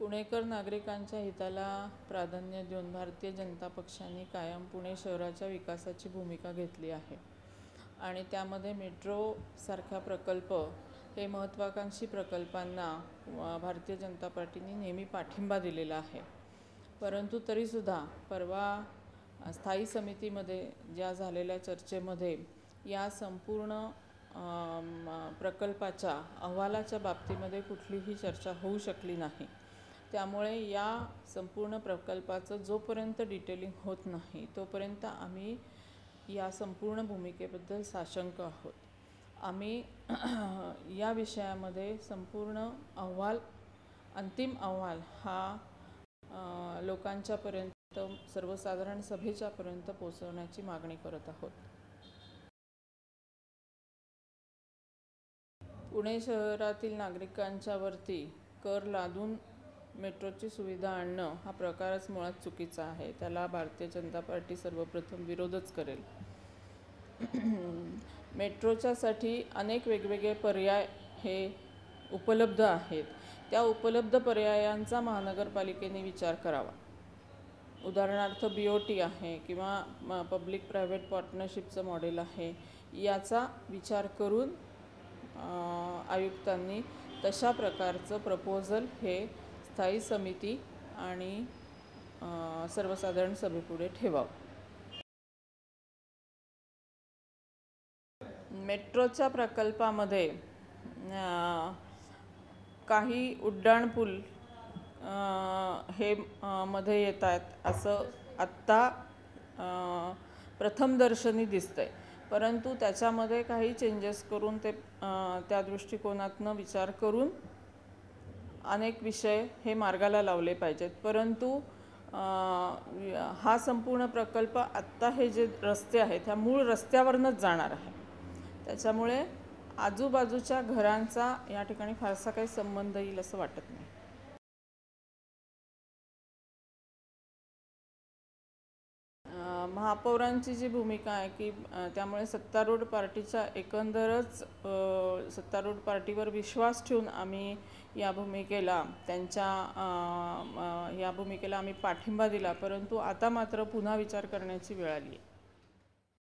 पुणेकर नागरिकांच्या हिताला प्राधान्य देऊन भारतीय जनता पक्षाने कायम पुणे शहराच्या विकासाची भूमिका घेतली आहे आणि त्यामध्ये मेट्रोसारख्या प्रकल्प हे महत्त्वाकांक्षी प्रकल्पांना भारतीय जनता पार्टीने नेहमी पाठिंबा दिलेला आहे। परंतु तरीसुद्धा परवा स्थायी समितीमध्ये ज्या झालेल्या चर्चेमध्ये या संपूर्ण प्रकल्पाच्या अहवालाच्या बाबतीमध्ये कुठलीही चर्चा होऊ शकली नाही। त्यामुळे या संपूर्ण प्रकल्पाचं जोपर्यंत डिटेलिंग होत नाही तोपर्यंत आम्ही या संपूर्ण भूमिकेबद्दल साशंक आहोत। आम्ही या विषयामध्ये संपूर्ण अहवाल, अंतिम अहवाल हा लोकांच्यापर्यंत, सर्वसाधारण सभेच्यापर्यंत पोहोचवण्याची मागणी करत आहोत। पुणे शहरातील नागरिकांच्या वरती कर लादून मेट्रोची सुविधा आणणं हा प्रकारच मुळात चुकीचा आहे। त्याला भारतीय जनता पार्टी सर्वप्रथम विरोधच करेल। मेट्रोच्यासाठी अनेक वेगवेगळे पर्याय हे उपलब्ध आहेत। त्या उपलब्ध पर्यायांचा महानगरपालिकेने विचार करावा। उदाहरणार्थ BOT आहे किंवा पब्लिक प्रायव्हेट पार्टनरशिपचं मॉडेल आहे। याचा विचार करून आयुक्तांनी तशा प्रकारचं प्रपोजल हे स्थायी समिती आणि सर्वसाधारण सभेपुढे ठेवावं। मेट्रोच्या प्रकल्पामध्ये काही उड्डाणपूल हे मध्ये येत आहेत असं आत्ता प्रथमदर्शनी दिसतंय। परंतु त्याच्यामध्ये काही चेंजेस करून ते त्या दृष्टिकोनातनं विचार करून अनेक विषय हे मार्गाला लावले पाहिजेत। परंतु हा संपूर्ण प्रकल्प आत्ता हे जे रस्ते आहेत ह्या मूळ रस्त्यावरनंच जाणार आहे। त्याच्यामुळे आजूबाजूच्या घरांचा या ठिकाणी फारसा काही संबंध येईल असं वाटत नाही। महापौरांची जी भूमिका आहे की त्यामुळे सत्तारूढ पार्टीच्या एकंदरच सत्तारूढ पार्टीवर विश्वास ठेवून आम्ही या भूमिकेला आम्ही पाठिंबा दिला। परंतु आता मात्र पुन्हा विचार करण्याची वेळ आली आहे।